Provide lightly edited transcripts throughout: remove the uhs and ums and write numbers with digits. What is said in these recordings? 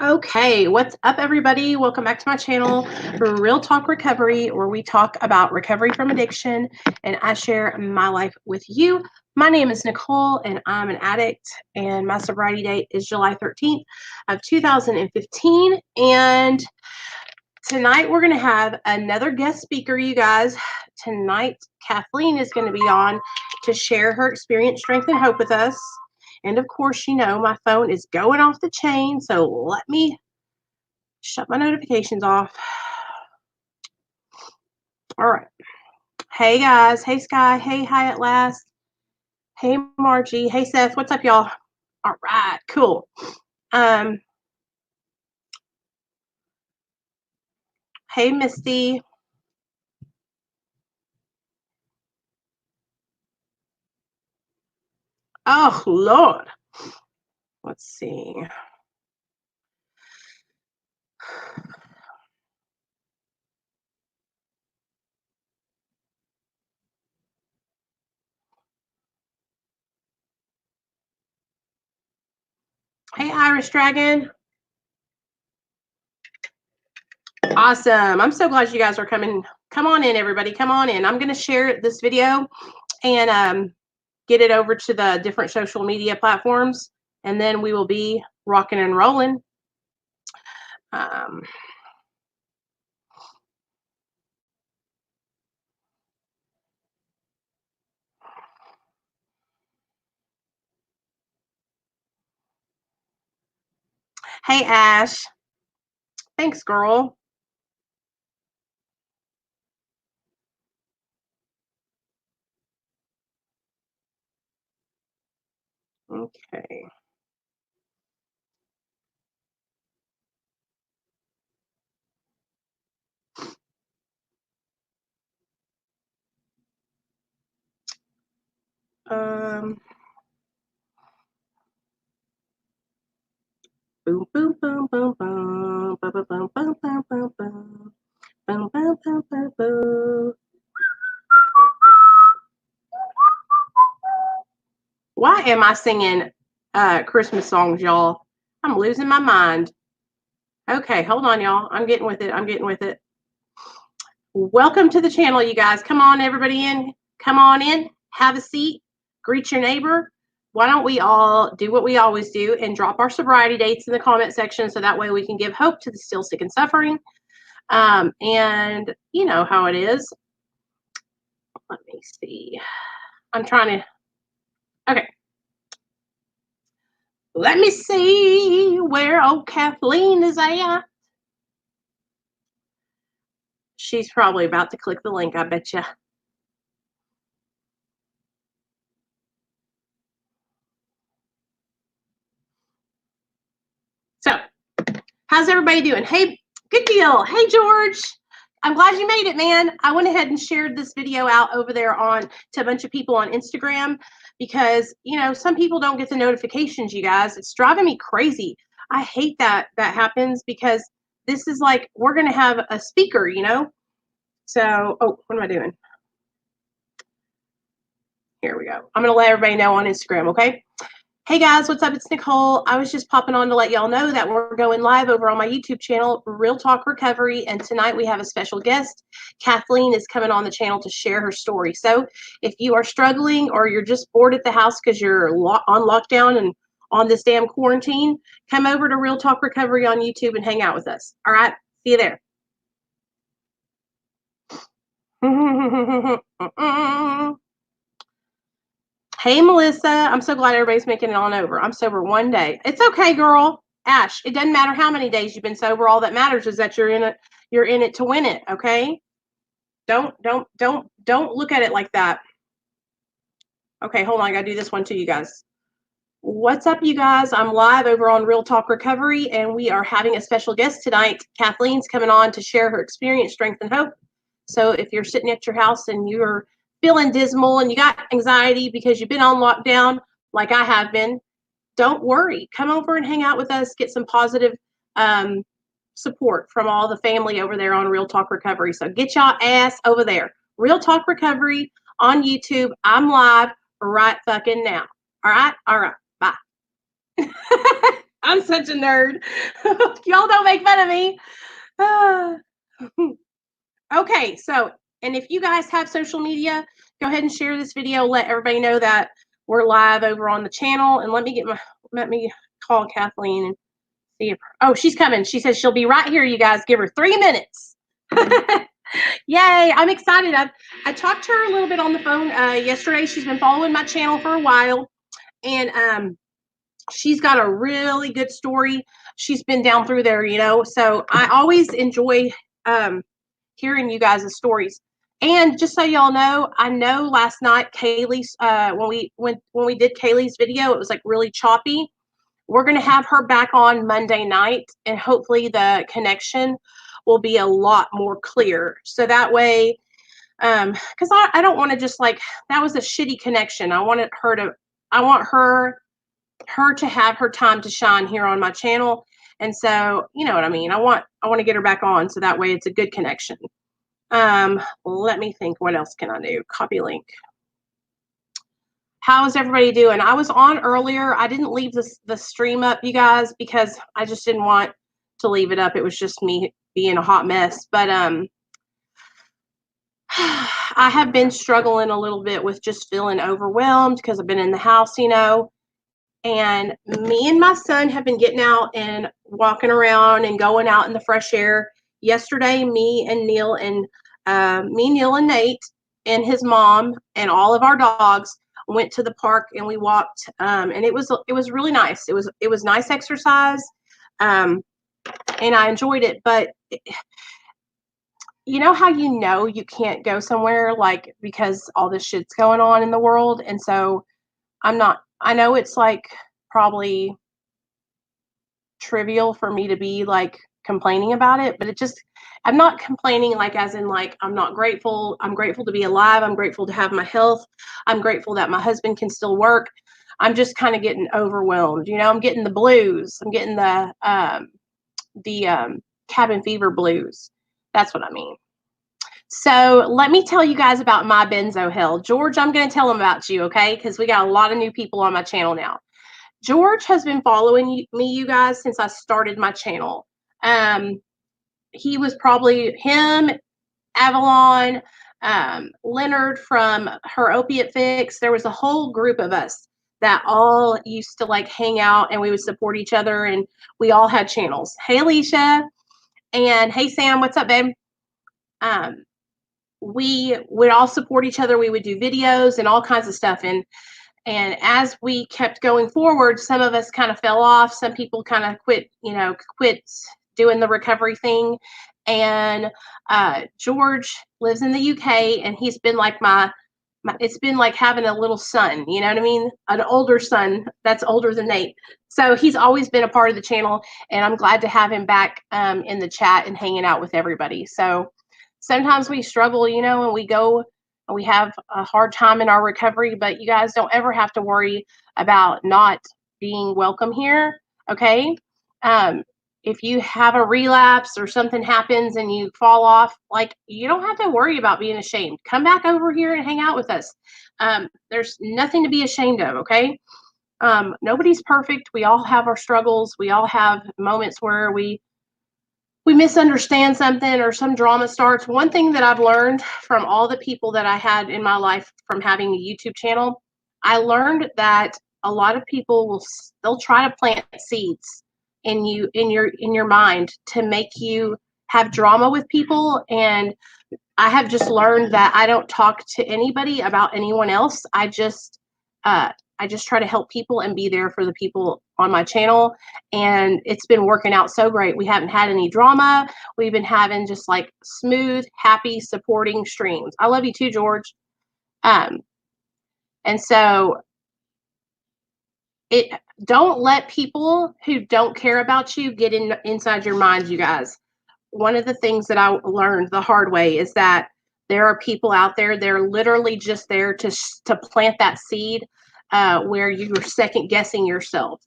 Okay, what's up, everybody? Welcome back to my channel, Real Talk Recovery, where we talk about recovery from addiction and I share my life with you. My name is Nicole, and I'm an addict, and my sobriety date is July 13th of 2015. And tonight we're going to have another guest speaker, you guys. Tonight, Kathleen is going to be on to share her experience, strength, and hope with us. And of course, you know, my phone is going off the chain, so let me shut my notifications off. All right. Hey, guys. Hey, Sky. Hey, Hi at Last. Hey, Margie. Hey, Seth. What's up, y'all? All right. Cool. Hey, Misty. Oh, Lord. Let's see. Hey, Irish Dragon. Awesome. I'm so glad you guys are coming. Come on in, everybody. Come on in. I'm going to share this video and get it over to the different social media platforms, and then we will be rocking and rolling. Hey, Ash. Thanks, girl. Okay. Boom, boom, boom, boom, boom, boom, boom, boom, boom, boom, boom, boom, boom, boom, boom, boom, boom. Why am I singing Christmas songs, y'all? I'm losing my mind. Okay, hold on, y'all. I'm getting with it. I'm getting with it. Welcome to the channel, you guys. Come on, everybody in. Come on in. Have a seat. Greet your neighbor. Why don't we all do what we always do and drop our sobriety dates in the comment section so that way we can give hope to the still sick and suffering. And you know how it is. Let me see. I'm trying to. Okay. Let me see where old Kathleen is at. She's probably about to click the link, I bet you. So, how's everybody doing? Hey, good deal. Hey, George. I'm glad you made it, man. I went ahead and shared this video out over there to a bunch of people on Instagram because, you know, some people don't get the notifications, you guys. It's driving me crazy. I hate that happens because this is like we're going to have a speaker, you know? So, oh, what am I doing? Here we go. I'm going to let everybody know on Instagram, okay? Hey guys, what's up? It's Nicole. I was just popping on to let y'all know that we're going live over on my YouTube channel, Real Talk Recovery, and tonight we have a special guest. Kathleen is coming on the channel to share her story. So if you are struggling or you're just bored at the house because you're on lockdown and on this damn quarantine, come over to Real Talk Recovery on YouTube and hang out with us. All right? See you there. Hey, Melissa. I'm so glad everybody's making it on over. I'm sober one day. It's okay, girl. Ash, it doesn't matter how many days you've been sober. All that matters is that you're in it. You're in it to win it. Okay. Don't look at it like that. Okay, hold on. I gotta do this one too, you guys. What's up, you guys? I'm live over on Real Talk Recovery, and we are having a special guest tonight. Kathleen's coming on to share her experience, strength, and hope. So if you're sitting at your house and you're feeling dismal and you got anxiety because you've been on lockdown, like I have been, don't worry. Come over and hang out with us. Get some positive support from all the family over there on Real Talk Recovery. So get y'all ass over there. Real Talk Recovery on YouTube. I'm live right fucking now. All right? All right. Bye. I'm such a nerd. Y'all don't make fun of me. Ah. Okay, so, and if you guys have social media, go ahead and share this video. Let everybody know that we're live over on the channel. And let me call Kathleen and see if, oh, she's coming. She says she'll be right here, you guys. Give her 3 minutes. Yay, I'm excited. I talked to her a little bit on the phone yesterday. She's been following my channel for a while. And she's got a really good story. She's been down through there, so I always enjoy hearing you guys' stories. And just so y'all know, I know last night Kaylee's when we did Kaylee's video, it was like really choppy. We're going to have her back on Monday night, and hopefully the connection will be a lot more clear, so that way, because I don't want to just, like, that was a shitty connection. I want her to have her time to shine here on my channel. And so, you know what I mean? I want to get her back on, so that way it's a good connection. Let me think, what else can I do? Copy link. How is everybody doing? I was on earlier. I didn't leave the stream up, you guys, because I just didn't want to leave it up. It was just me being a hot mess. But I have been struggling a little bit with just feeling overwhelmed because I've been in the house, and me and my son have been getting out and walking around and going out in the fresh air. Yesterday, Neil and Nate and his mom and all of our dogs went to the park, and we walked, and it was really nice. It was nice exercise, and I enjoyed it. But you know how you can't go somewhere, like, because all this shit's going on in the world. And so I know it's like probably trivial for me to be like complaining about it, but I'm not complaining like as in like I'm not grateful. I'm grateful to be alive. I'm grateful to have my health. I'm grateful that my husband can still work. I'm just kind of getting overwhelmed. I'm getting the blues. I'm getting the cabin fever blues. That's what I mean. So let me tell you guys about my benzo hell. George, I'm going to tell him about you, okay? Because we got a lot of new people on my channel now. George has been following me, you guys, since I started my channel. He was probably him, Avalon, Leonard from Her Opiate Fix. There was a whole group of us that all used to like hang out, and we would support each other, and we all had channels. Hey, Alicia, and hey, Sam, what's up, babe? We would all support each other. We would do videos and all kinds of stuff. And as we kept going forward, some of us kind of fell off. Some people kind of quit doing the recovery thing. And George lives in the UK, and he's been like it's been like having a little son, you know what I mean? An older son that's older than Nate. So he's always been a part of the channel, and I'm glad to have him back in the chat and hanging out with everybody. So sometimes we struggle, and we have a hard time in our recovery, but you guys don't ever have to worry about not being welcome here, okay? If you have a relapse or something happens and you fall off, like, you don't have to worry about being ashamed. Come back over here and hang out with us. There's nothing to be ashamed of, okay? Nobody's perfect. We all have our struggles. We all have moments where we misunderstand something or some drama starts. One thing that I've learned from all the people that I had in my life from having a YouTube channel, I learned that a lot of people they'll try to plant seeds in your mind to make you have drama with people. And I have just learned that I don't talk to anybody about anyone else. I just try to help people and be there for the people on my channel. And it's been working out so great. We haven't had any drama. We've been having just like smooth, happy, supporting streams. I love you too, George. And so don't let people who don't care about you get inside your mind, you guys. One of the things that I learned the hard way is that there are people out there, they're literally just there to plant that seed where you're second guessing yourself.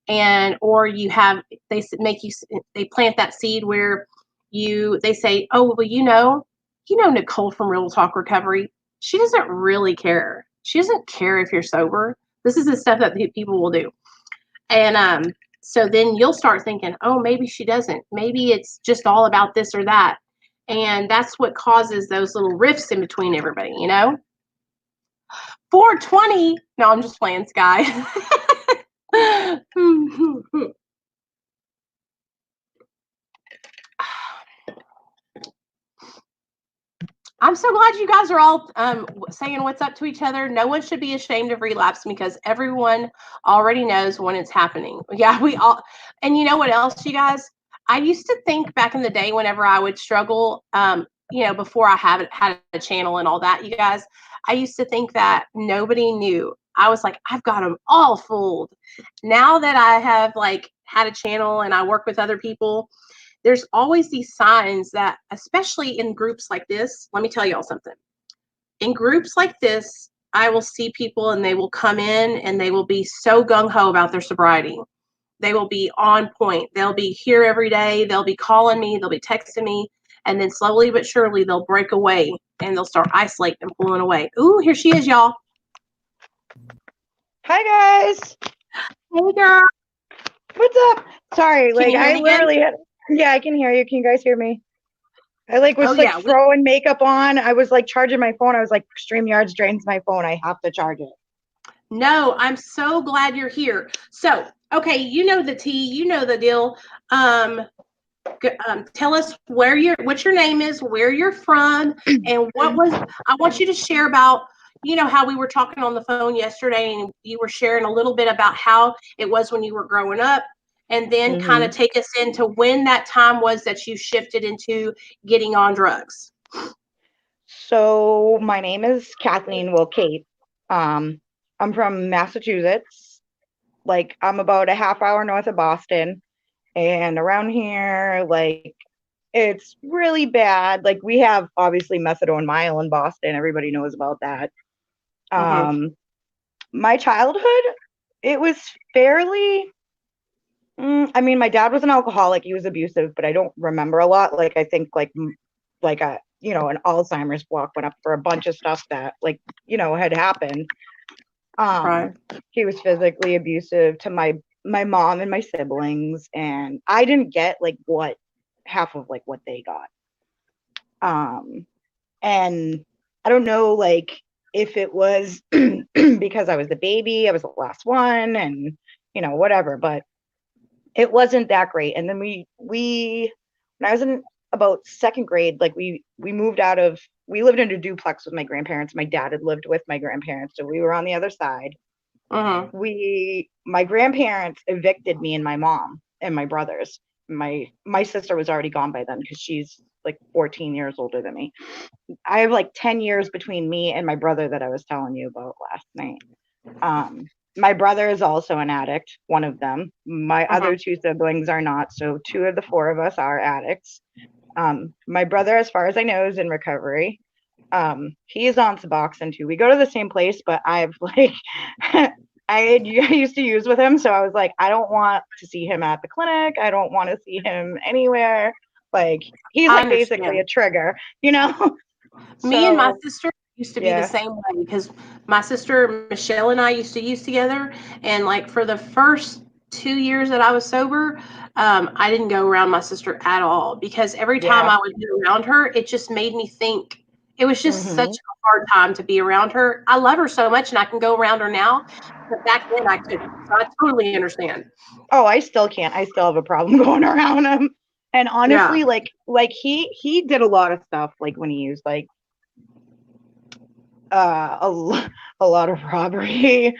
Or they plant that seed where they say, oh, well, you know Nicole from Real Talk Recovery, she doesn't really care. She doesn't care if you're sober. This is the stuff that people will do. And so then you'll start thinking, oh, maybe she doesn't. Maybe it's just all about this or that. And that's what causes those little rifts in between everybody, 420. No, I'm just playing, Sky. I'm so glad you guys are all saying what's up to each other. No one should be ashamed of relapse because everyone already knows when it's happening. Yeah, we all. And you know what else, you guys? I used to think back in the day whenever I would struggle, before I had a channel and all that, you guys, I used to think that nobody knew. I was like, I've got them all fooled. Now that I have had a channel and I work with other people, there's always these signs that, especially in groups like this, let me tell y'all something. In groups like this, I will see people and they will come in and they will be so gung-ho about their sobriety. They will be on point. They'll be here every day. They'll be calling me. They'll be texting me. And then slowly but surely, they'll break away and they'll start isolating and pulling away. Ooh, here she is, y'all. Hi, guys. Hey, girl. What's up? Sorry, I literally had... Yeah, I can hear you. Can you guys hear me? I was throwing makeup on. I was charging my phone. I was like, StreamYards drains my phone. I have to charge it. No, I'm so glad you're here. So, okay, you know the tea, you know the deal. Tell us what your name is, where you're from, and I want you to share about, how we were talking on the phone yesterday and you were sharing a little bit about how it was when you were growing up, and then kind of take us into when that time was that you shifted into getting on drugs. So my name is Kathleen, Kate. I'm from Massachusetts. I'm about a half hour north of Boston. And around here, it's really bad. We have obviously methadone mile in Boston. Everybody knows about that. My childhood, it was fairly, my dad was an alcoholic. He was abusive, but I don't remember a lot. I think an Alzheimer's block went up for a bunch of stuff that had happened. Right. He was physically abusive to my mom and my siblings, and I didn't get half of what they got. And I don't know if it was because I was the baby, I was the last one, and whatever, but it wasn't that great. And then we when I was in about second grade, we lived in a duplex with my grandparents. My dad had lived with my grandparents, so we were on the other side. My grandparents evicted me and my mom and my brothers. My sister was already gone by then because she's 14 years older than me. I have 10 years between me and my brother that I was telling you about last night. My brother is also an addict, one of them. My other two siblings are not, so two of the four of us are addicts. My brother, as far as I know, is in recovery. He is on Suboxone too. We go to the same place, but I've I used to use with him, so I was I don't want to see him at the clinic. I don't want to see him anywhere. He's basically a trigger, Me and my sister used to be the same way because my sister Michelle and I used to use together, and for the first 2 years that I was sober, I didn't go around my sister at all because every time I would be around her, it just made me think. It was just such a hard time to be around her. I love her so much and I can go around her now, but back then I couldn't. So I totally understand. Oh, I still can't. I still have a problem going around him. And honestly, he did a lot of stuff when he used a lot of robbery.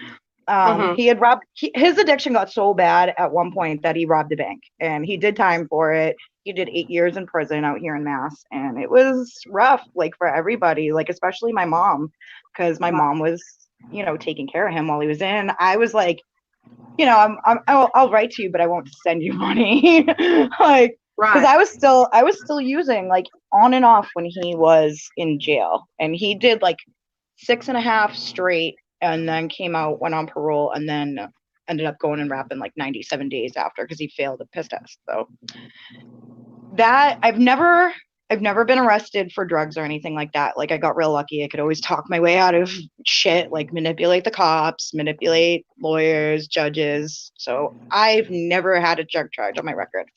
He had robbed, his addiction got so bad at one point that he robbed a bank, and he did time for it. He did 8 years in prison out here in Mass, and it was rough, for everybody, especially my mom, because my mom was, taking care of him while he was in. I was I'll write to you, but I won't send you money. Because I was still using on and off when he was in jail, and he did 6.5 straight, and then came out, went on parole, and then ended up going and rapping 97 days after because he failed a piss test. So that I've never I've never been arrested for drugs or anything like that. Like, I got real lucky. I could always talk my way out of shit, like manipulate the cops, manipulate lawyers, judges. So I've never had a drug charge on my record.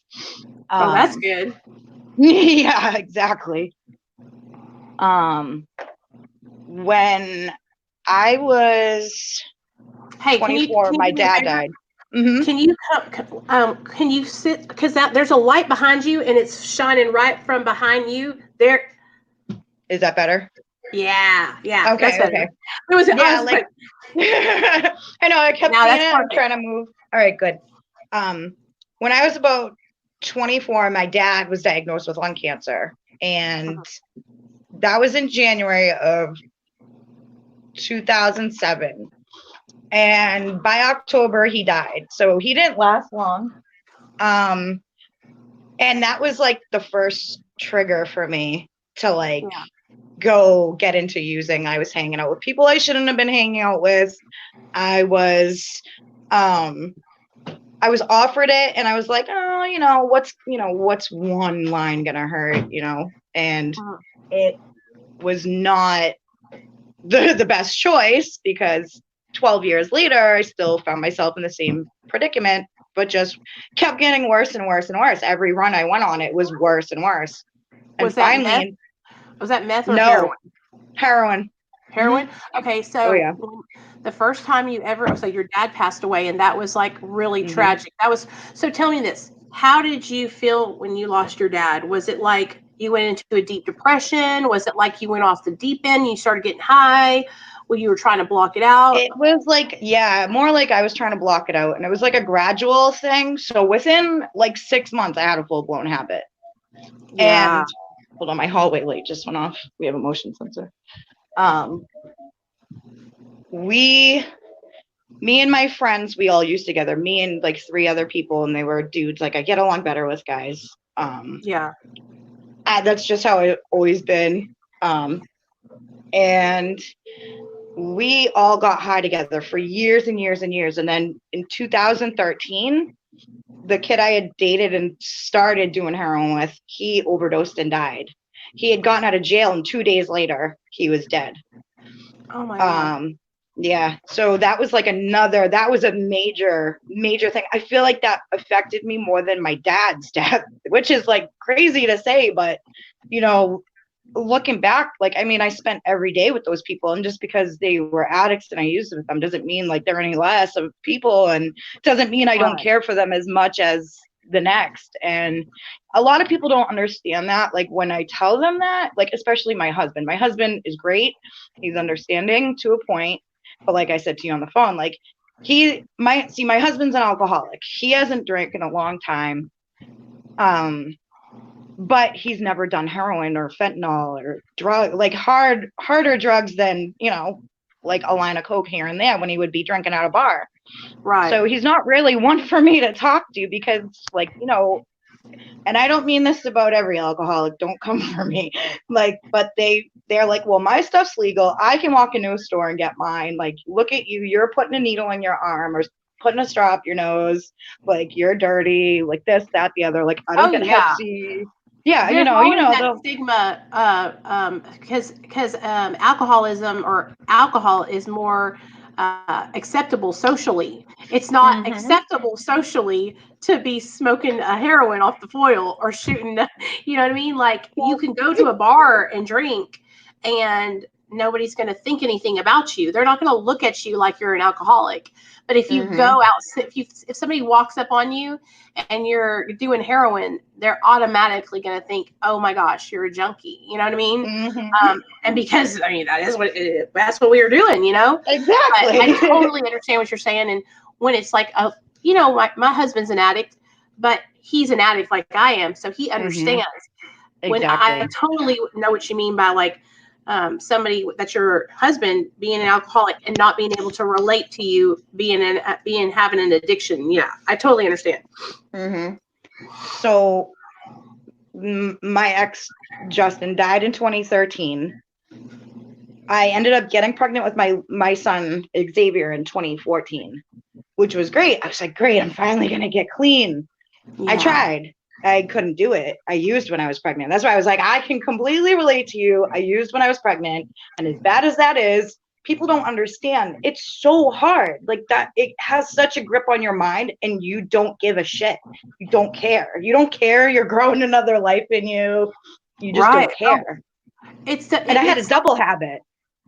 Oh, that's good. Yeah, exactly. When I was 24, my dad died. Mm-hmm. Can you sit, because there's a light behind you and it's shining right from behind you there. Is that better? Yeah, Okay, that's better. okay. It was, yeah, like I know, I kept seeing it. I'm trying to move. All right, good. When I was about 24, my dad was diagnosed with lung cancer, and that was in January of 2007. And by October, he died. So he didn't last long. And that was like the first trigger for me to like go get into using. I was hanging out with people I shouldn't have been hanging out with. I was offered it, and I was like, oh, what's one line gonna hurt, and it was not the best choice, because 12 years later, I still found myself in the same predicament, but just kept getting worse and worse and worse. Every run I went on, it was worse and worse. And was that finally, was that meth or heroin? Heroin. Heroin? Okay, so the first time you ever, so your dad passed away, and that was like really tragic. So tell me this, how did you feel when you lost your dad? Was it like you went into a deep depression? Was it like you went off the deep end, you started getting high? Well, you were trying to block it out? It was like, more like I was trying to block it out, and it was like a gradual thing. So within like 6 months, I had a full-blown habit. And hold on, my hallway light just went off. We have a motion sensor. Me and my friends, we all used together, me and like 3 other people, and they were dudes. Like, I get along better with guys. That's just how I've always been. And we all got high together for years and years and years. And then in 2013, the kid I had dated and started doing heroin with, he overdosed and died. He had gotten out of jail, and 2 days later, he was dead. Oh my God. Yeah. So that was like that was a major, major thing. I feel like that affected me more than my dad's death, which is like crazy to say, but looking back, like, I mean, I spent every day with those people, and just because they were addicts and I used with them doesn't mean like they're any less of people, and doesn't mean I don't care for them as much as the next. And a lot of people don't understand that. Like, when I tell them that, like, especially my husband is great. He's understanding to a point. But like I said to you on the phone, like, my husband's an alcoholic. He hasn't drank in a long time. But he's never done heroin or fentanyl or like harder drugs than, like a line of coke here and there when he would be drinking at a bar. Right. So he's not really one for me to talk to, because like, and I don't mean this about every alcoholic, don't come for me. Like, but they're like, well, my stuff's legal. I can walk into a store and get mine. Like, look at you, you're putting a needle in your arm or putting a straw up your nose. Like, you're dirty, like this, that, the other. Like, I don't get Hep-C. Yeah, there's that stigma, because alcoholism or alcohol is more acceptable socially. It's not acceptable socially to be smoking a heroin off the foil or shooting, you know what I mean? Like, you can go to a bar and drink, and nobody's going to think anything about you. They're not going to look at you like you're an alcoholic. But if you go out, if somebody walks up on you and you're doing heroin, they're automatically going to think, oh my gosh, you're a junkie. You know what I mean? And because, I mean, that's what we were doing, Exactly. But I totally understand what you're saying. And when it's like, my husband's an addict, but he's an addict like I am. So he understands. When I totally know what you mean by like, somebody that's your husband being an alcoholic and not being able to relate to you having an addiction. Yeah, I totally understand. So my ex Justin died in 2013. I ended up getting pregnant with my son Xavier in 2014, which was great. I was like, great, I'm finally gonna get clean. I tried. I couldn't do it. I used when I was pregnant. That's why I was like, I can completely relate to you. I used when I was pregnant. And as bad as that is, people don't understand. It's so hard. Like that, it has such a grip on your mind and you don't give a shit. You don't care. You don't care. You're growing another life in you. You just Right. don't care. And I had a It's double habit.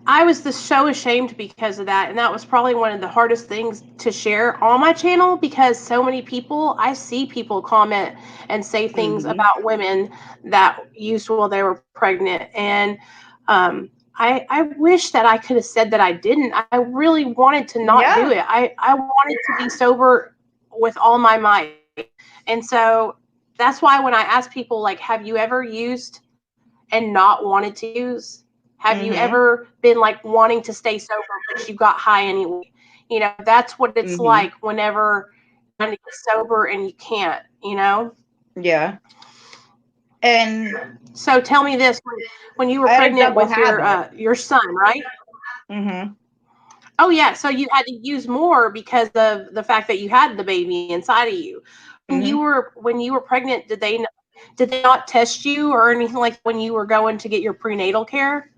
I was so ashamed because of that, and that was probably one of the hardest things to share on my channel because so many people, I see people comment and say things Mm-hmm. about women that used while they were pregnant, and I wish that I could have said that I didn't. I really wanted to not do Yeah. it. I wanted to be sober with all my might, and so that's why when I ask people like, "Have you ever used and not wanted to use?" Have you Mm-hmm. ever been like wanting to stay sober, but you got high anyway? You know, that's what it's Mm-hmm. like whenever you're trying to get sober and you can't, you know? Yeah. And So tell me this, when you were I had a pregnant double with habit. your son, right? Mm-hmm. Oh yeah, so you had to use more because of the fact that you had the baby inside of you. Mm-hmm. When you were pregnant, did they not test you or anything like when you were going to get your prenatal care?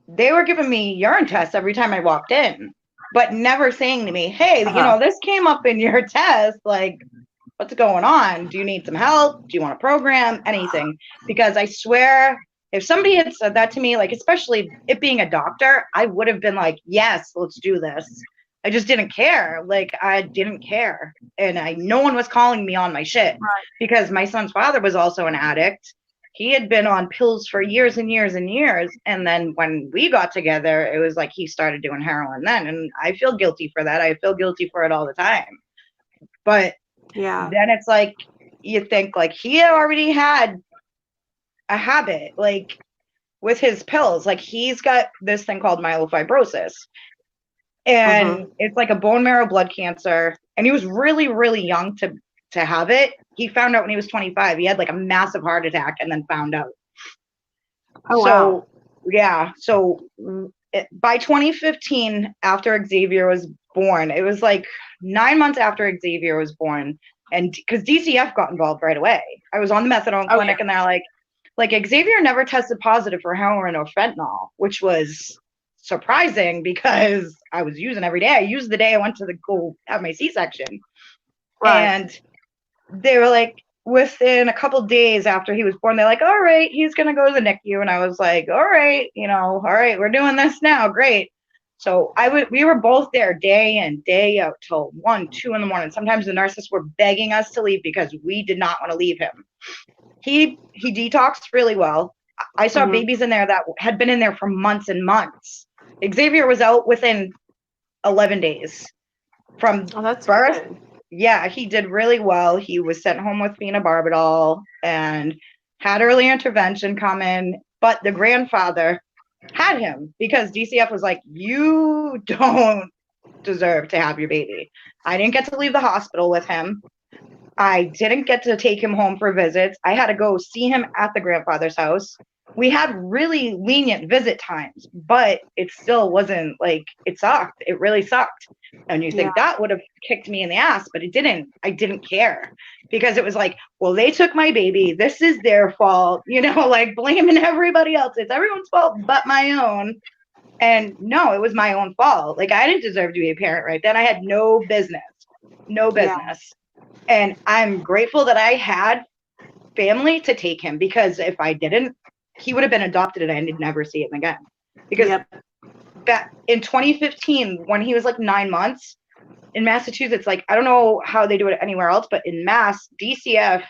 They were giving me urine tests every time I walked in, but never saying to me, hey, Uh-huh. this came up in your test. Like, what's going on? Do you need some help? Do you want a program? Anything? Because I swear, if somebody had said that to me, like, especially it being a doctor, I would have been like, yes, let's do this. I just didn't care. Like, I didn't care. And no one was calling me on my shit Right. because my son's father was also an addict. He had been on pills for years and years and years. And then when we got together, it was like he started doing heroin then. And I feel guilty for that. I feel guilty for it all the time. But Yeah. then it's like you think like he already had a habit, like with his pills. Like he's got this thing called myelofibrosis. Mm-hmm. And it's like a bone marrow blood cancer. And he was really, really young to have it. He found out when he was 25. He had like a massive heart attack and then found out. Oh wow. So yeah, so by 2015, after Xavier was born, it was like 9 months after Xavier was born, and because DCF got involved right away. I was on the methadone Oh yeah. clinic, and they're like Xavier never tested positive for heroin or fentanyl, which was surprising because I was using every day. I used the day I went to the go have my C-section, Right. and they were like, within a couple days after he was born, they're like, all right, he's going to go to the NICU. And I was like, all right, all right, we're doing this now. Great. So we were both there day in, day out till 1, 2 in the morning. Sometimes the nurses were begging us to leave because we did not want to leave him. He detoxed really well. I saw Mm-hmm. babies in there that had been in there for months and months. Xavier was out within 11 days from Oh, that's birth. good. Yeah, he did really well. He was sent home with phenobarbital and had early intervention come in, but the grandfather had him because DCF was like, you don't deserve to have your baby. I didn't get to leave the hospital with him. I didn't get to take him home for visits. I had to go see him at the grandfather's house. We had really lenient visit times, but it still wasn't like it sucked. It really sucked. And you Yeah. think that would have kicked me in the ass, but it didn't. I didn't care because it was like, well, they took my baby. This is their fault, like blaming everybody else. It's everyone's fault but my own. And no, it was my own fault. Like I didn't deserve to be a parent right then. I had no business. No Yeah. business. And I'm grateful that I had family to take him because if I didn't, he would have been adopted and I'd never see him again. Because Yep. back in 2015, when he was like 9 months in Massachusetts, like I don't know how they do it anywhere else, but in Mass, DCF,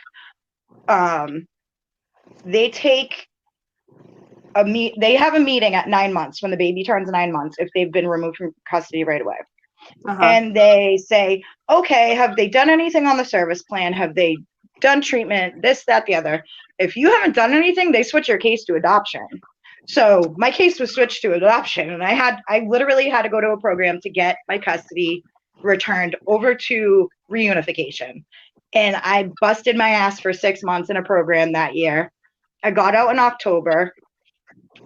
they take they have a meeting at 9 months when the baby turns 9 months if they've been removed from custody right away. Uh-huh. And they say, okay, have they done anything on the service plan? Have they done treatment? This, that, the other. If you haven't done anything, they switch your case to adoption. So my case was switched to adoption, and I literally had to go to a program to get my custody returned over to reunification. And I busted my ass for 6 months in a program that year. I got out in October.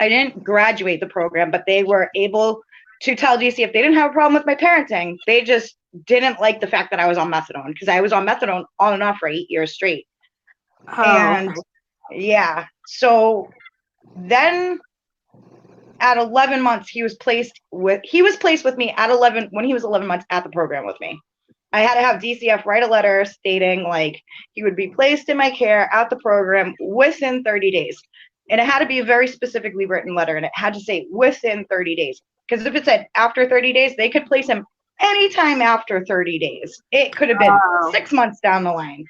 I didn't graduate the program, but they were able to tell DC if they didn't have a problem with my parenting. They just didn't like the fact that I was on methadone because I was on methadone on and off for 8 years straight. Oh, And okay. yeah, so then at 11 months he was placed with me at 11 when he was 11 months at the program with me. I had to have DCF write a letter stating like he would be placed in my care at the program within 30 days. And it had to be a very specifically written letter, and it had to say within 30 days. Because if it said after 30 days, they could place him anytime after 30 days. It could have been Oh, 6 months down the line.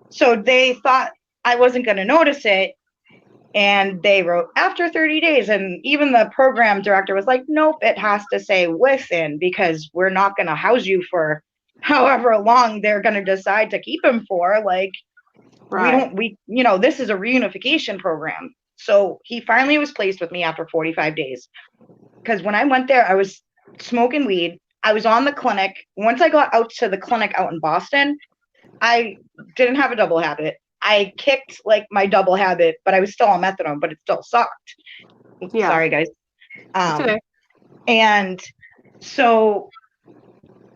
So they thought I wasn't going to notice it. And they wrote after 30 days. And even the program director was like, nope, it has to say within, because we're not going to house you for however long they're going to decide to keep him for. Like, right. this is a reunification program. So he finally was placed with me after 45 days. Because when I went there, I was smoking weed. I was on the clinic. Once I got out to the clinic out in Boston, I didn't have a double habit. I kicked like my double habit, but I was still on methadone, but it still sucked. Yeah. Sorry, guys. It's okay. And so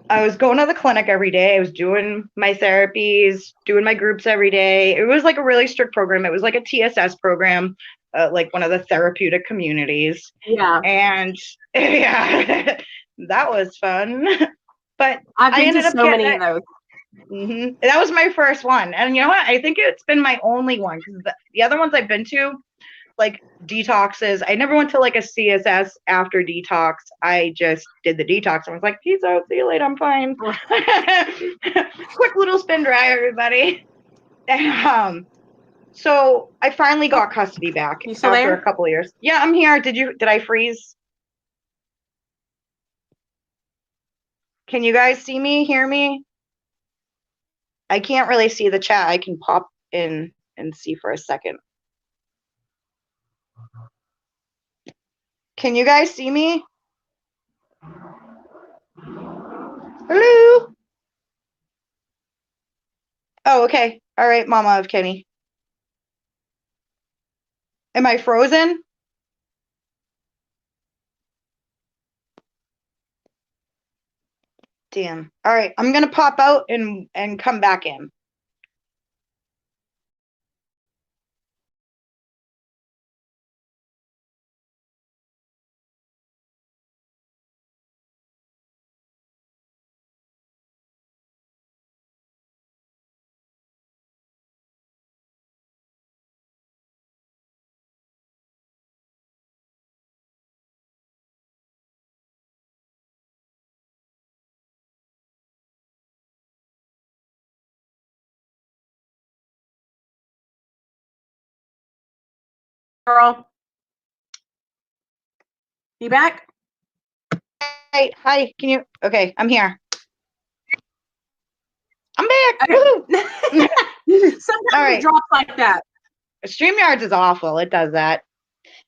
I was going to the clinic every day. I was doing my therapies, doing my groups every day. It was like a really strict program. It was like a TSS program, like one of the therapeutic communities. Yeah. And yeah, that was fun. But I've I been to ended up so getting many it. of those. That was my first one. And you know what? I think it's been my only one, because the other ones I've been to, like detoxes, I never went to like a CSS after detox. I just did the detox and was like, peace out, see you later, I'm fine. Quick little spin dry, everybody. So I finally got custody back You still after a there? couple of years. Yeah, I'm here. Did I freeze? Can you guys see me, hear me? I can't really see the chat. I can pop in and see for a second. Can you guys see me? Hello? Oh, okay. All right, Mama of Kenny. Am I frozen? Damn. All right, I'm gonna pop out and come back in. Girl. You back? Hi. Can you? Okay, I'm here. I'm back. Okay. Woohoo! Sometimes All it right. drops like that. StreamYards is awful. It does that.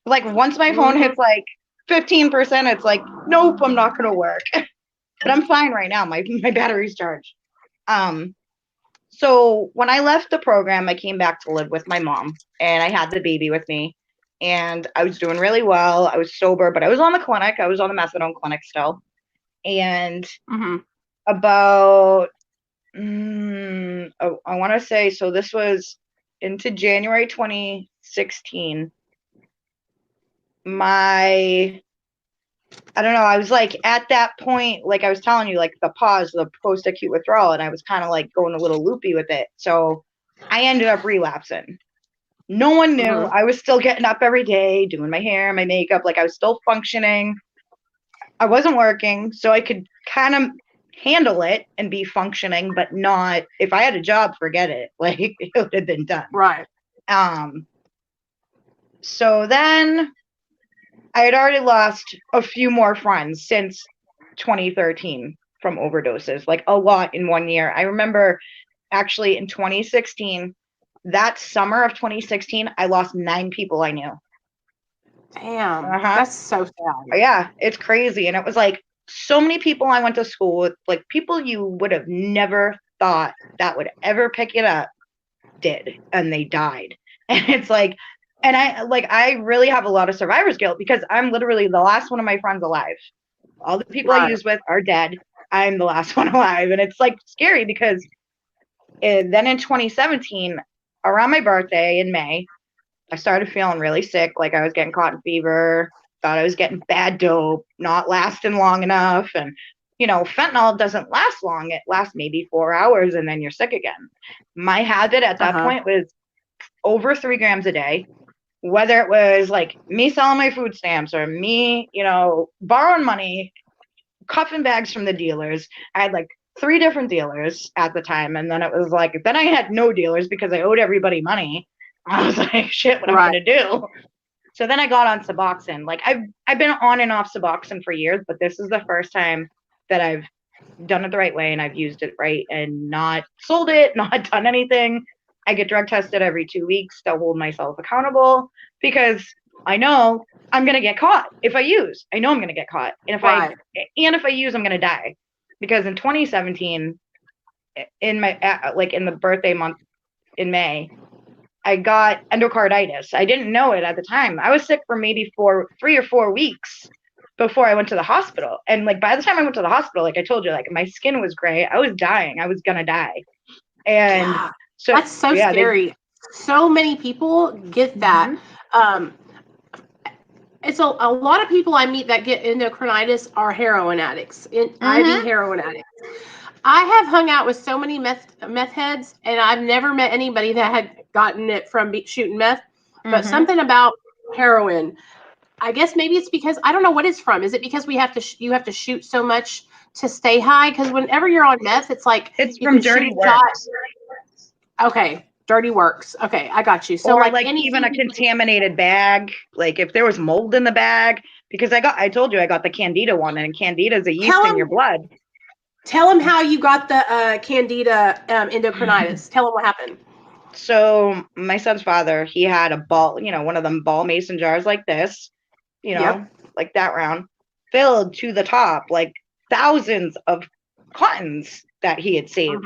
Like once my phone Mm-hmm. hits like 15%, it's like, nope, I'm not gonna work. But I'm fine right now. My battery's charged. So when I left the program, I came back to live with my mom, and I had the baby with me, and I was doing really well. I was sober, but I was on the clinic. I was on the methadone clinic still. And Mm-hmm. about, I want to say, so this was into January 2016. I don't know, I was like at that point, like I was telling you, like the pause, the post-acute withdrawal, and I was kind of like going a little loopy with it. So I ended up relapsing. No one knew. Mm-hmm. I was still getting up every day, doing my hair, my makeup, like I was still functioning. I wasn't working, so I could kind of handle it and be functioning, but not, if I had a job, forget it. Like it would have been done. Right. So then I had already lost a few more friends since 2013 from overdoses, like a lot in 1 year. I remember actually in 2016, that summer of 2016, I lost 9 people I knew. Damn. Uh-huh. That's so sad. Yeah, it's crazy. And it was like so many people I went to school with, like people you would have never thought that would ever pick it up, did, and they died. And it's like, and I really have a lot of survivor's guilt because I'm literally the last one of my friends alive. All the people I used with are dead. I'm the last one alive. And it's like scary because then in 2017, around my birthday in May, I started feeling really sick, like I was getting cotton fever, thought I was getting bad dope, not lasting long enough. And, fentanyl doesn't last long. It lasts maybe 4 hours and then you're sick again. My habit at that point was over 3 grams a day, whether it was like me selling my food stamps or me, borrowing money, cuffing bags from the dealers. I had like 3 different dealers at the time. And then it was like, then I had no dealers because I owed everybody money. I was like, shit, what am I going to do? So then I got on Suboxone. Like I've been on and off Suboxone for years, but this is the first time that I've done it the right way and I've used it right and not sold it, not done anything. I get drug tested every 2 weeks to hold myself accountable because I know I'm going to get caught if I use. I know I'm going to get caught. And if I use, I'm going to die. Because in 2017, in the birthday month in May, I got endocarditis. I didn't know it at the time. I was sick for maybe 3 or 4 weeks before I went to the hospital. And like by the time I went to the hospital, like I told you, like my skin was gray. I was dying. I was gonna die. And so that's so scary. So many people get that. It's a lot of people I meet that get endocarditis are heroin addicts, IV heroin addicts. I have hung out with so many meth heads, and I've never met anybody that had gotten it from shooting meth. But something about heroin, I guess maybe it's because I don't know what it's from. Is it because you have to shoot so much to stay high? Because whenever you're on meth, it's like it's from dirty works. Okay, dirty works. Okay, I got you. So or like even a contaminated bag, like if there was mold in the bag, because I told you I got the Candida one, and Candida is a yeast in your blood. Tell them how you got the Candida endocarditis. Tell them what happened. So my son's father, he had a ball, one of them ball mason jars like this, like that round, filled to the top, like thousands of cottons that he had saved.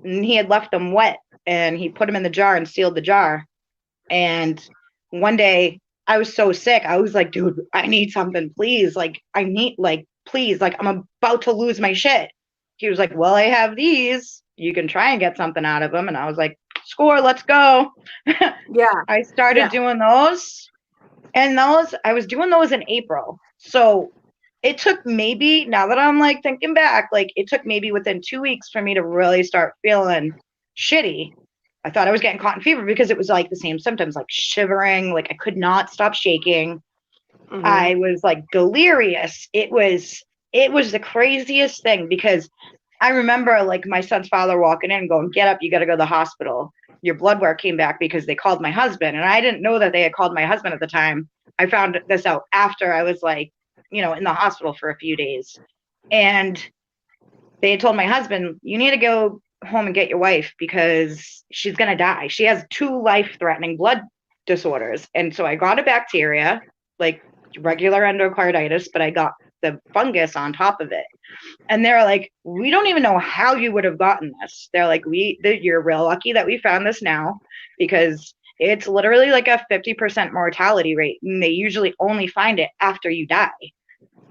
And he had left them wet, and he put them in the jar and sealed the jar. And one day I was so sick. I was like, dude, I need something, please. Like, please, like, I'm about to lose my shit. He was like, well, I have these. You can try and get something out of them. And I was like, score, let's go. I started doing those. And I was doing those in April. So it took maybe, now that I'm like thinking back, like it took maybe within 2 weeks for me to really start feeling shitty. I thought I was getting cotton fever because it was like the same symptoms, like shivering, like I could not stop shaking. I was like delirious. It was the craziest thing, because I remember like my son's father walking in and going, get up, you got to go to the hospital. Your blood work came back because they called my husband. And I didn't know that they had called my husband at the time. I found this out after I was like, in the hospital for a few days. And they had told my husband, you need to go home and get your wife because she's going to die. She has 2 life-threatening blood disorders. And so I got a bacteria, like regular endocarditis, but I got the fungus on top of it. And they're like, we don't even know how you would have gotten this. They're like, you're real lucky that we found this now, because it's literally like a 50% mortality rate. And they usually only find it after you die,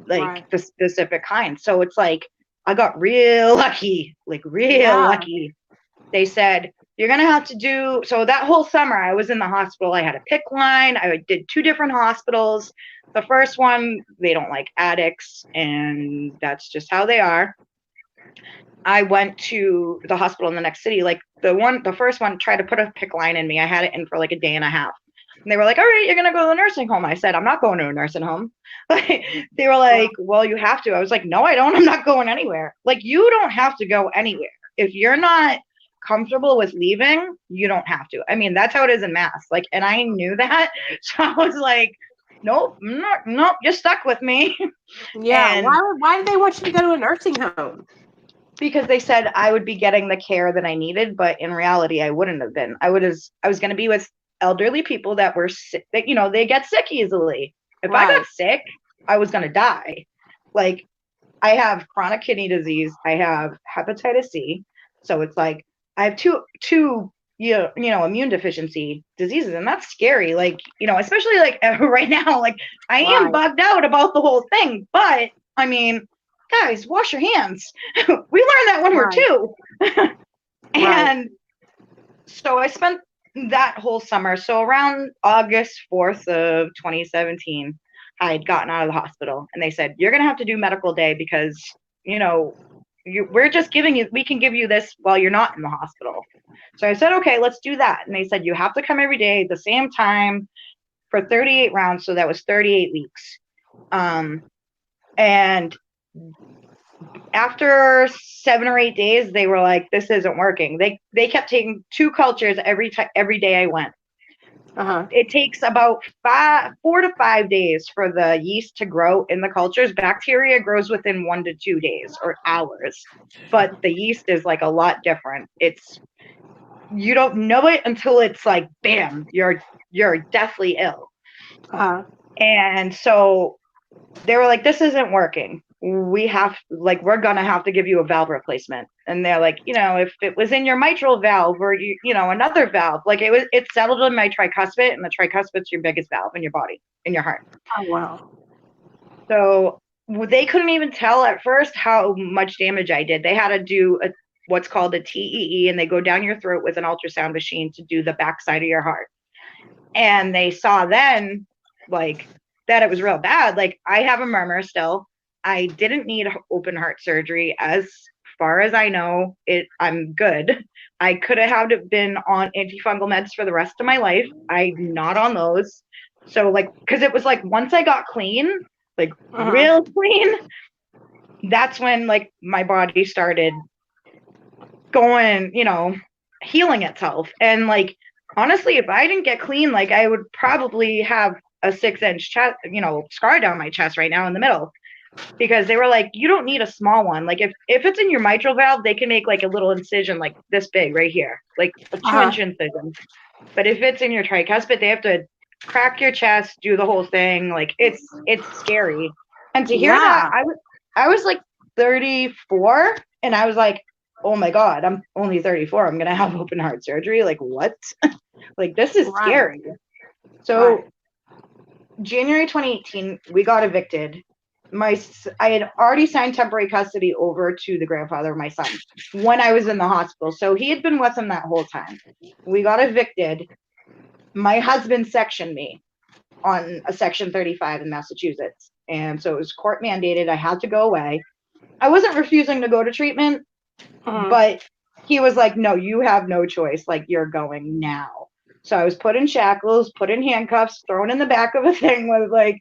like the specific kind. So it's like, I got real lucky, like real lucky. They said, you're going to have to do, so that whole summer I was in the hospital. I had a PICC line. I did 2 different hospitals. The first one, they don't like addicts, and that's just how they are. I went to the hospital in the next city. Like the first one tried to put a PICC line in me. I had it in for like a day and a half. And they were like, all right, you're going to go to the nursing home. I said, I'm not going to a nursing home. They were like, well, you have to. I was like, no, I don't. I'm not going anywhere. Like, you don't have to go anywhere. If you're not comfortable with leaving, you don't have to. I mean, that's how it is in Mass. Like, and I knew that. So I was like, nope, nope, you're stuck with me. Yeah. And why did they want you to go to a nursing home? Because they said I would be getting the care that I needed, but in reality, I wouldn't have been. I was going to be with elderly people that were sick, that, they get sick easily. If I got sick, I was going to die. Like, I have chronic kidney disease. I have hepatitis C. So it's like, I have two immune deficiency diseases, and that's scary. Like, especially like right now, like I am bugged out about the whole thing, but I mean, guys, wash your hands. We learned that when we were 2. And so I spent that whole summer, so around August 4th of 2017, I had gotten out of the hospital, and they said, you're going to have to do medical day because, we're just we can give you this while you're not in the hospital. So I said, okay, let's do that. And they said, you have to come every day at the same time for 38 rounds. So that was 38 weeks. And after 7 or 8 days, they were like, this isn't working. They kept taking 2 cultures every day I went. It takes about 4 to 5 days for the yeast to grow in the cultures. Bacteria grows within 1 to 2 days or hours, but the yeast is like a lot different. You don't know it until it's like, bam, you're deathly ill. And so they were like, this isn't working. We're gonna have to give you a valve replacement. And they're like, if it was in your mitral valve or another valve, like it settled in my tricuspid, and the tricuspid's your biggest valve in your body, in your heart. Oh, wow. So they couldn't even tell at first how much damage I did. They had to do what's called a TEE, and they go down your throat with an ultrasound machine to do the backside of your heart. And they saw then, like, that it was real bad. Like, I have a murmur still. I didn't need open heart surgery. As far as I know, I'm good. I could have been on antifungal meds for the rest of my life. I'm not on those. So, like, because it was like once I got clean, like real clean, that's when like my body started going, healing itself. And like, honestly, if I didn't get clean, like I would probably have a 6-inch chest, scar down my chest right now in the middle, because they were like, you don't need a small one. Like if it's in your mitral valve, they can make like a little incision like this big right here, like a 2-inch incision. But if it's in your tricuspid, they have to crack your chest, do the whole thing. Like it's scary. And to hear that, I was like 34, and I was like, oh my God, I'm only 34. I'm gonna have open heart surgery. Like what? Like this is scary. So January 2018, we got evicted. I had already signed temporary custody over to the grandfather of my son when I was in the hospital. So he had been with him that whole time. We got evicted. My husband sectioned me on a Section 35 in Massachusetts. And so it was court mandated. I had to go away. I wasn't refusing to go to treatment, but he was like, no, you have no choice. Like, you're going now. So I was put in shackles, put in handcuffs, thrown in the back of a thing with like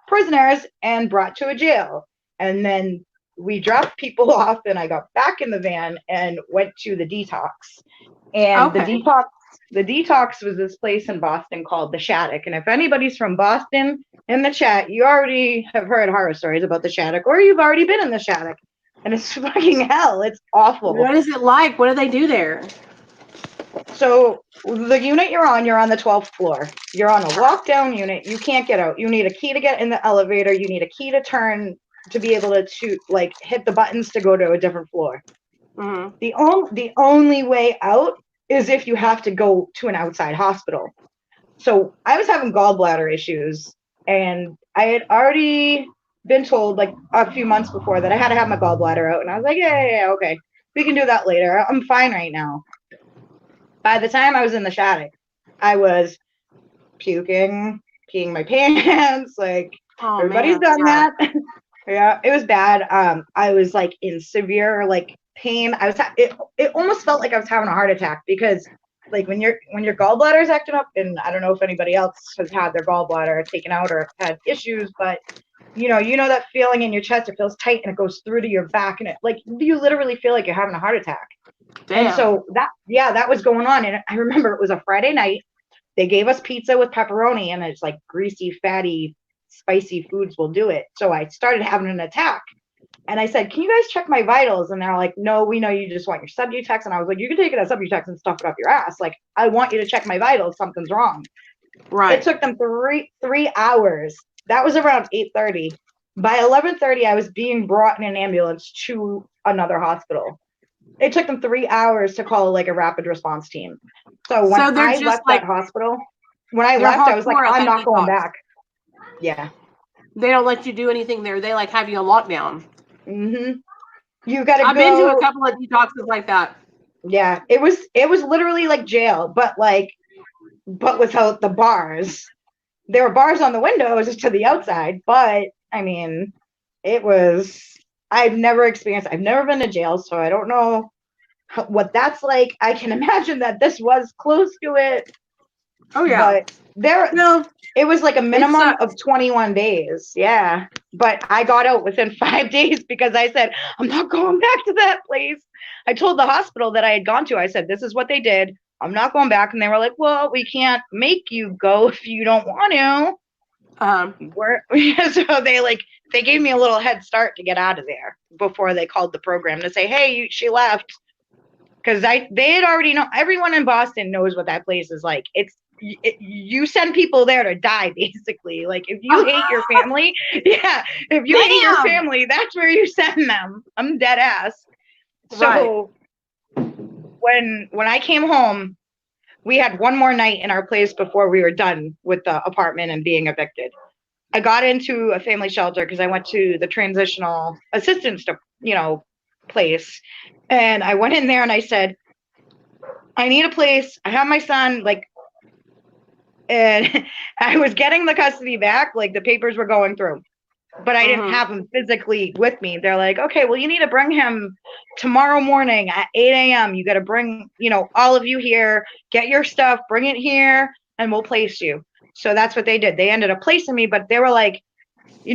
prisoners, and brought to a jail. And then we dropped people off, and I got back in the van and went to the detox. And the detox was this place in Boston called the Shattuck. And if anybody's from Boston in the chat, you already have heard horror stories about the Shattuck, or you've already been in the Shattuck. And it's fucking hell. It's awful. What is it like? What do they do there? So the unit you're on the 12th floor. You're on a lockdown unit. You can't get out. You need a key to get in the elevator. You need a key to turn to be able to like hit the buttons to go to a different floor. The only way out is if you have to go to an outside hospital. So I was having gallbladder issues, and I had already been told like a few months before that I had to have my gallbladder out, and I was like, yeah, okay, we can do that later. I'm fine right now. By the time I was in the Shattuck, I was peeing my pants. Like everybody's done that. Yeah, it was bad. I was like in severe like pain. It almost felt like I was having a heart attack, because like when your gallbladder's acting up, and I don't know if anybody else has had their gallbladder taken out or had issues, but you know that feeling in your chest, it feels tight and it goes through to your back, and it like you literally feel like you're having a heart attack. Damn. And so that was going on. And I remember it was a Friday night. They gave us pizza with pepperoni, and it's like greasy, fatty, spicy foods will do it. So I started having an attack, and I said, can you guys check my vitals? And they're like, no, we know you just want your Subutex. And I was like, you can take it as Subutex and stuff it up your ass. Like, I want you to check my vitals. Something's wrong. Right. It took them three hours. That was around 8:30. By 11:30, I was being brought in an ambulance to another hospital. It took them 3 hours to call like a rapid response team. So when I left that hospital, I was like, I'm not going back. Yeah. They don't let you do anything there. They like have you on lockdown. You gotta go. I've been to a couple of detoxes like that. Yeah, it was literally like jail, but like but without the bars. There were bars on the windows to the outside, but I mean, it was, I've never experienced, I've never been to jail, so I don't know what that's like. I can imagine that this was close to it, Oh yeah. but there, No, it was like a it minimum sucks. of 21 days. Yeah. But I got out within 5 days because I said, I'm not going back to that place. I told the hospital that I had gone to, I said, this is what they did. I'm not going back. And they were like, well, we can't make you go if you don't want to. Um, So they gave me a little head start to get out of there before they called the program to say, hey, she left. Because they had already know, everyone in Boston knows what that place is like. You send people there to die, basically. Like if you hate your family, yeah, if you hate your damn. family, that's where you send them. I'm dead ass. Right. So when I came home, we had one more night in our place before we were done with the apartment and being evicted. I got into a family shelter because I went to the transitional assistance, place, and I went in there and I said, I need a place. I have my son, like, and I was getting the custody back, like the papers were going through, but I didn't have him physically with me. They're like, okay, well, you need to bring him tomorrow morning at 8 a.m. You got to bring, all of you here, get your stuff, bring it here, and we'll place you. So that's what they did. They ended up placing me, but they were like,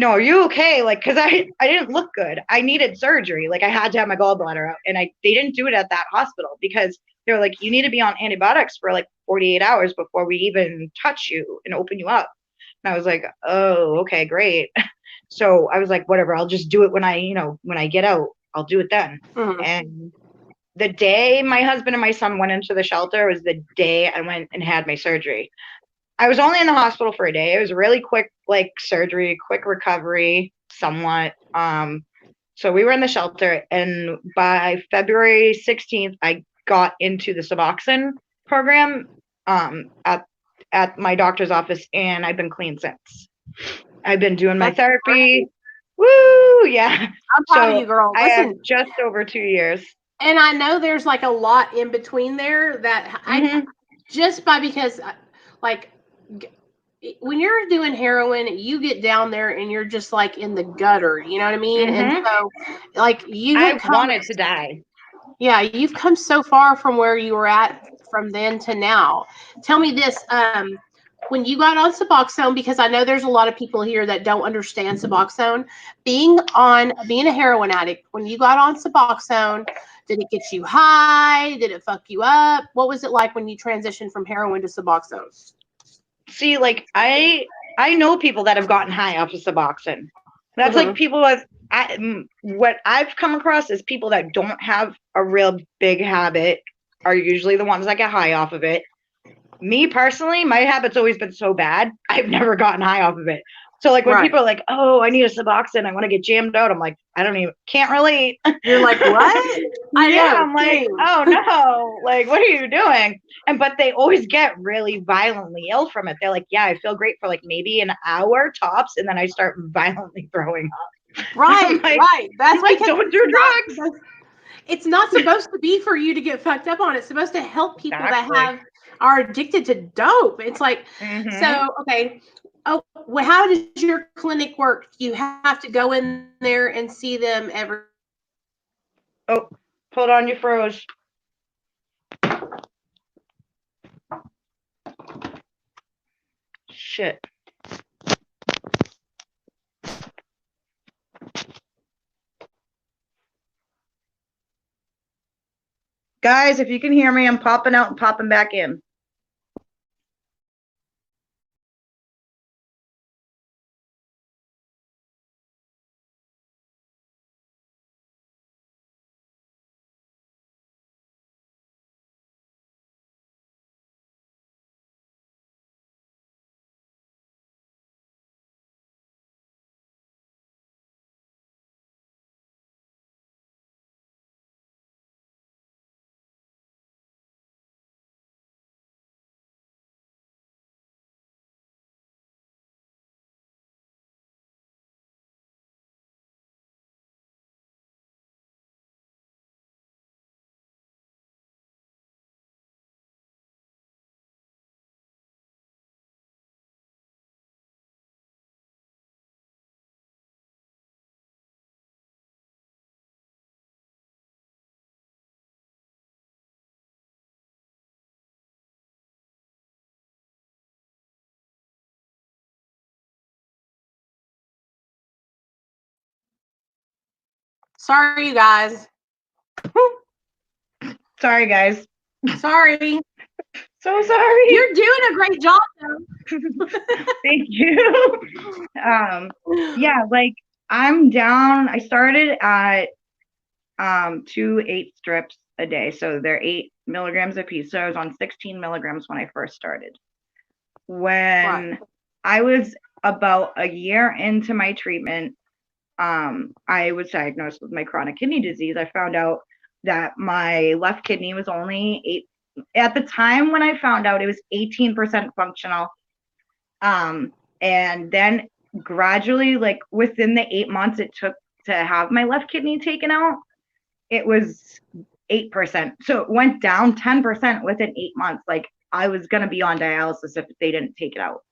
are you okay? Like, cause I didn't look good. I needed surgery. Like I had to have my gallbladder out, and they didn't do it at that hospital because they were like, you need to be on antibiotics for like 48 hours before we even touch you and open you up. And I was like, oh, okay, great. So I was like, whatever, I'll just do it when I get out, I'll do it then. And the day my husband and my son went into the shelter was the day I went and had my surgery. I was only in the hospital for a day. It was a really quick, like surgery, quick recovery, somewhat. So we were in the shelter, and by February 16th, I got into the Suboxone program at my doctor's office, and I've been clean since. I've been doing my That's therapy. great. Woo, yeah. I'm proud of So you, girl. I have Listen, just over 2 years. and I know there's like a lot in between there that I Mm-hmm. just by because like when you're doing heroin, you get down there and you're just like in the gutter, you know what I mean? And Mm-hmm. so like you have I come, wanted to die. yeah, you've come so far from where you were at from then to now. Tell me this, when you got on Suboxone, because I know there's a lot of people here that don't understand Suboxone, being a heroin addict, when you got on Suboxone, did it get you high? Did it fuck you up? What was it like when you transitioned from heroin to Suboxone? See, like I know people that have gotten high off of Suboxone. That's like Mm-hmm. people with what I've come across is people that don't have a real big habit are usually the ones that get high off of it. Me personally, my habit's always been so bad, I've never gotten high off of it. So like when Right. people are like, "Oh, I need a Suboxone, I want to get jammed out," I'm like, I don't even can't relate. You're like, what? I Yeah, know. I'm like, Same. oh no, like what are you doing? And but they always get really violently ill from it. They're like, yeah, I feel great for like maybe an hour tops, and then I start violently throwing up. I'm Right, like, right. I'm That's like, because don't do drugs. it's not supposed to be for you to get fucked up on. It's supposed to help people that Exactly. are addicted to dope. It's like, Mm-hmm. so okay. Oh, well, how does your clinic work? You have to go in there and see them every. Oh, hold on, you froze. Shit. Guys, if you can hear me, I'm popping out and popping back in. Sorry, you guys. Sorry, guys. Sorry. So sorry. You're doing a great job, though. Thank you. Yeah, like I'm down. I started at 2 8 strips a day, so they're 8 milligrams a piece. So I was on 16 milligrams when I first started. When I was about a year into my treatment, I was diagnosed with my chronic kidney disease. I found out that my left kidney was only 8. At the time when I found out, it was 18% functional. And then gradually, like within the 8 months it took to have my left kidney taken out, it was 8%. So it went down 10% within 8 months. Like I was going to be on dialysis if they didn't take it out.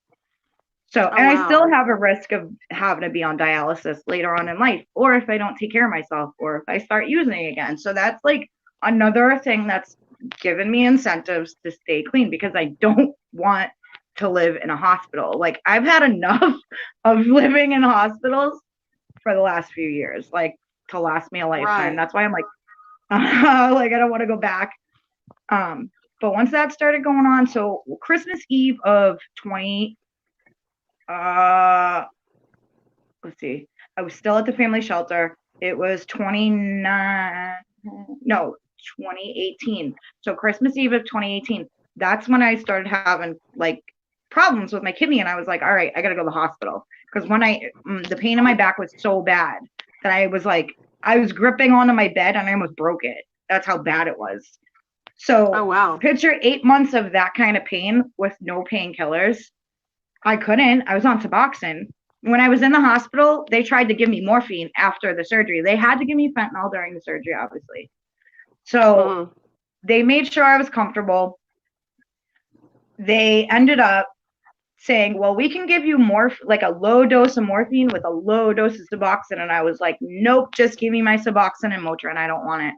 So, and I still have a risk of having to be on dialysis later on in life, or if I don't take care of myself, or if I start using again. So that's like another thing that's given me incentives to stay clean, because I don't want to live in a hospital. Like I've had enough of living in hospitals for the last few years, like to last me a lifetime. That's why I'm like, like I don't want to go back. But once that started going on, so Christmas Eve of 20, let's see, I was still at the family shelter. It was 2018. So Christmas Eve of 2018, that's when I started having like problems with my kidney, and I was like, all right, I gotta go to the hospital, because when the pain in my back was so bad that I was like, I was gripping onto my bed and I almost broke it. That's how bad it was. So picture 8 months of that kind of pain with no painkillers. I couldn't. I was on Suboxone. When I was in the hospital, they tried to give me morphine after the surgery. They had to give me fentanyl during the surgery, obviously. So they made sure I was comfortable. They ended up saying, well, we can give you like a low dose of morphine with a low dose of Suboxone. And I was like, nope, just give me my Suboxone and Motrin. I don't want it.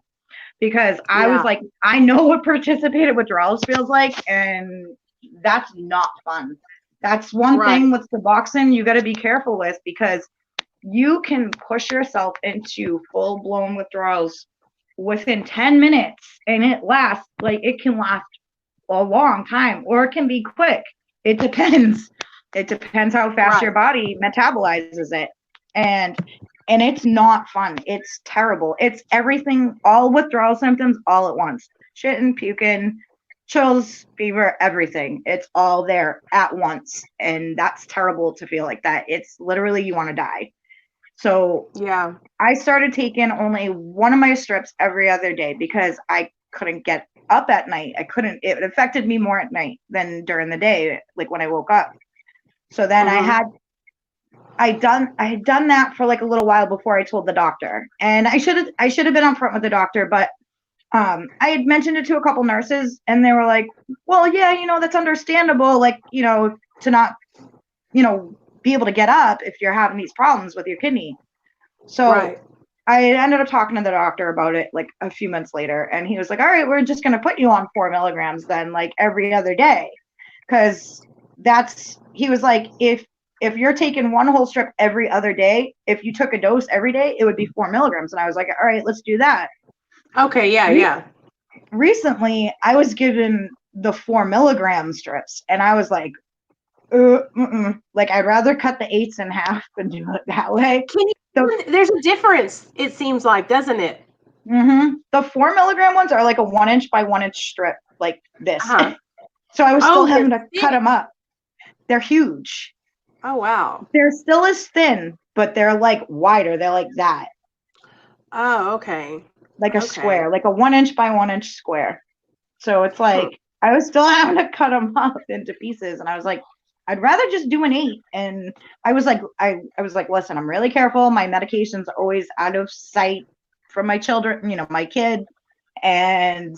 Because I was like, I know what participated withdrawals feels like, and that's not fun. That's one thing with Suboxone you got to be careful with, because you can push yourself into full-blown withdrawals within 10 minutes, and it can last a long time, or it can be quick. It depends. It depends how fast your body metabolizes it. And it's not fun. It's terrible. It's everything, all withdrawal symptoms all at once. Shitting, puking, chills, fever, everything. It's all there at once. And that's terrible to feel like that. It's literally you want to die. So I started taking only one of my strips every other day, because I couldn't get up at night. It affected me more at night than during the day, like when I woke up. So then I had done that for like a little while before I told the doctor. And I should have been upfront with the doctor, but I had mentioned it to a couple nurses, and they were like, well, yeah, that's understandable, like, to not, be able to get up if you're having these problems with your kidney. So I ended up talking to the doctor about it like a few months later, and he was like, all right, we're just going to put you on 4 milligrams then, like every other day. Because he was like, if you're taking one whole strip every other day, if you took a dose every day, it would be 4 milligrams. And I was like, all right, let's do that. Okay, yeah. Recently, I was given the 4 milligram strips, and I was like, like I'd rather cut the 8s in half than do it that way. There's a difference, it seems like, doesn't it? The 4 milligram ones are like a 1 inch by 1 inch strip, like this. So I was still having to cut them up. They're huge. Oh, wow. They're still as thin, but they're like wider. They're like that. Oh, okay. Like a square, like a 1 inch by 1 inch square. So it's like, I was still having to cut them up into pieces. And I was like, I'd rather just do an 8. And I was like, listen, I'm really careful. My medication's always out of sight from my children, my kid. And,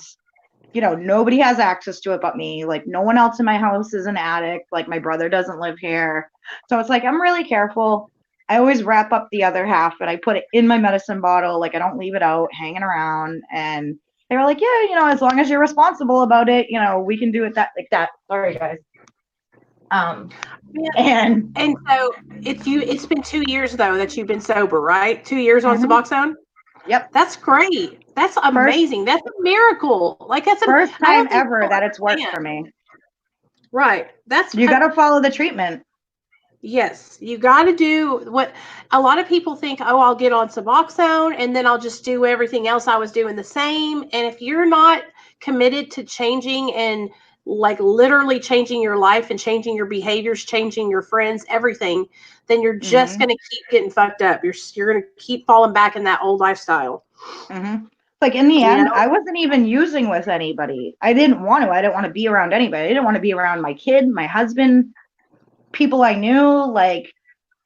nobody has access to it but me. Like, no one else in my house is an addict. Like, my brother doesn't live here. So it's like, I'm really careful. I always wrap up the other half, and I put it in my medicine bottle. Like, I don't leave it out hanging around. And they were like, yeah, as long as you're responsible about it, we can do it like that. Sorry, guys. And so it's been 2 years though that you've been sober, right? 2 years on Suboxone? Yep. That's great. That's amazing. That's a miracle. Like that's First I time don't think ever people that it's worked understand. for me. Right. That's You got to follow the treatment. yes. You got to do what a lot of people think. Oh, I'll get on Suboxone and then I'll just do everything else I was doing the same. And if you're not committed to changing and like literally changing your life and changing your behaviors, changing your friends, everything, then you're just going to keep getting fucked up. You're going to keep falling back in that old lifestyle. Like in the You end, know? I wasn't even using with anybody. I didn't want to. I didn't want to be around anybody. I didn't want to be around my kid, my husband, people I knew. Like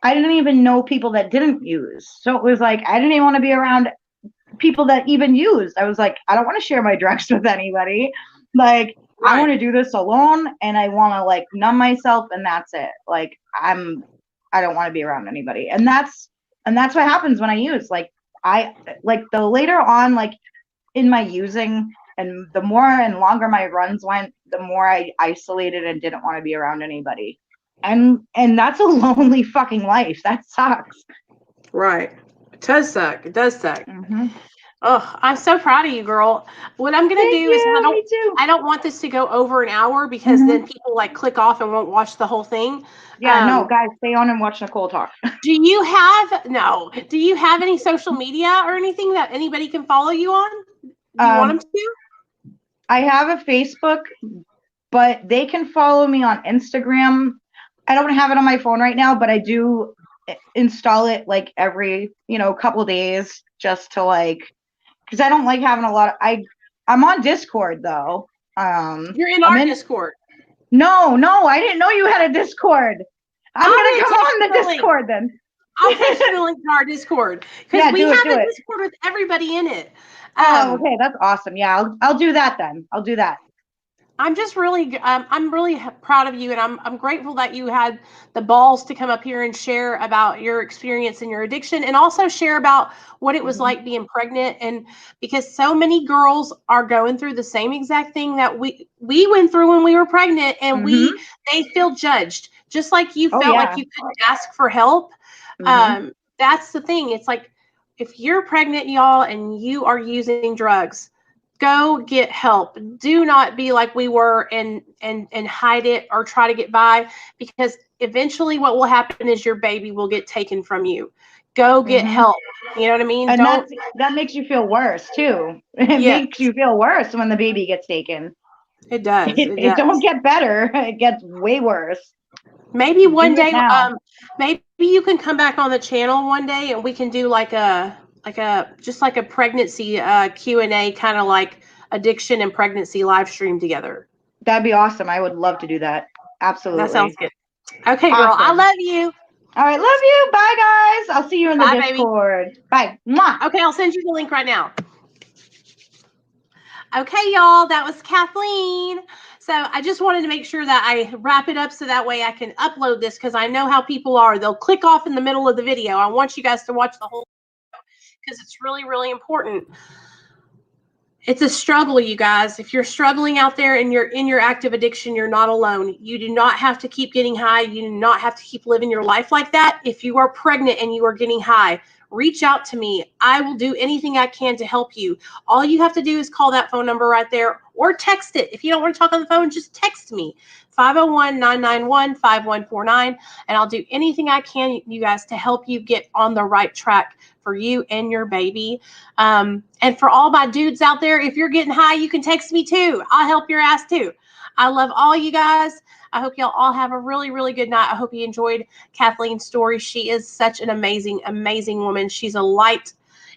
I didn't even know people that didn't use. So it was like I didn't even want to be around people that even used. I was like, I don't want to share my drugs with anybody. Like I want to do this alone and I want to like numb myself and that's it. Like I don't want to be around anybody. And that's what happens when I use. Like I like the later on, like in my using and the more and longer my runs went, the more I isolated and didn't want to be around anybody. And that's a lonely fucking life. That sucks. Right. It does suck. It does suck. Mm-hmm. Oh, I'm so proud of you, girl. What I'm gonna Thank do is you. Me too. I don't want this to go over an hour because then people like click off and won't watch the whole thing. Yeah, no, guys, stay on and watch Nicole talk. Do you have any social media or anything that anybody can follow you on? Do you want them to? I have a Facebook, but they can follow me on Instagram. I don't have it on my phone right now, but I do install it like every, couple of days just to like, because I don't like having a lot of, I'm on Discord though. You're in our Discord. No, I didn't know you had a Discord. I'm going to come on the Discord then. I'll text you the link to our Discord because we have a Discord with everybody in it. Oh, okay, that's awesome. Yeah, I'll do that then. I'll do that. I'm just really, I'm really proud of you, and I'm grateful that you had the balls to come up here and share about your experience and your addiction, and also share about what it was like being pregnant. And because so many girls are going through the same exact thing that we went through when we were pregnant, and they feel judged, just like you felt like you couldn't ask for help. That's the thing. It's like if you're pregnant, y'all, and you are using drugs, go get help. Do not be like we were and hide it or try to get by, because eventually what will happen is your baby will get taken from you. Go get help. You know what I mean? And that makes you feel worse too. It makes you feel worse when the baby gets taken. It does. It don't get better. It gets way worse. Maybe one day, maybe you can come back on the channel one day and we can do like a pregnancy Q&A, kind of like addiction and pregnancy live stream together. That'd be awesome. I would love to do that. Absolutely. That sounds good. Okay, girl. Awesome. I love you. All right, love you. Bye, guys. I'll see you in the Discord. Baby. Bye. Mwah. Okay, I'll send you the link right now. Okay, y'all, that was Kathleen. So I just wanted to make sure that I wrap it up so that way I can upload this, because I know how people are. They'll click off in the middle of the video. I want you guys to watch the whole video because it's really, really important. It's a struggle, you guys. If you're struggling out there and you're in your active addiction, you're not alone. You do not have to keep getting high. You do not have to keep living your life like that. If you are pregnant and you are getting high, reach out to me. I will do anything I can to help you. All you have to do is call that phone number right there or text it. If you don't want to talk on the phone, just text me, 501-991-5149, and I'll do anything I can, you guys, to help you get on the right track for you and your baby. And for all my dudes out there, if you're getting high, you can text me too. I'll help your ass too. I love all you guys. I hope y'all all have a really, really good night. I hope you enjoyed Kathleen's story. She is such an amazing, amazing woman. She's a light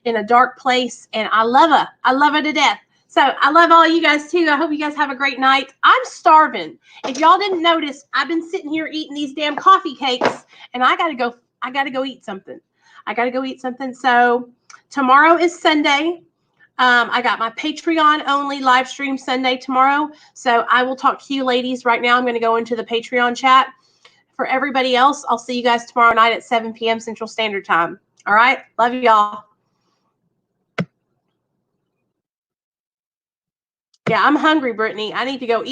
in a dark place, and I love her. I love her to death. So I love all you guys too. I hope you guys have a great night. I'm starving. If y'all didn't notice, I've been sitting here eating these damn coffee cakes, and I gotta go eat something. So tomorrow is Sunday. I got my Patreon only live stream Sunday tomorrow. So I will talk to you ladies right now. I'm going to go into the Patreon chat. For everybody else, I'll see you guys tomorrow night at 7 p.m. Central Standard Time. All right. Love y'all. Yeah, I'm hungry, Brittany. I need to go eat.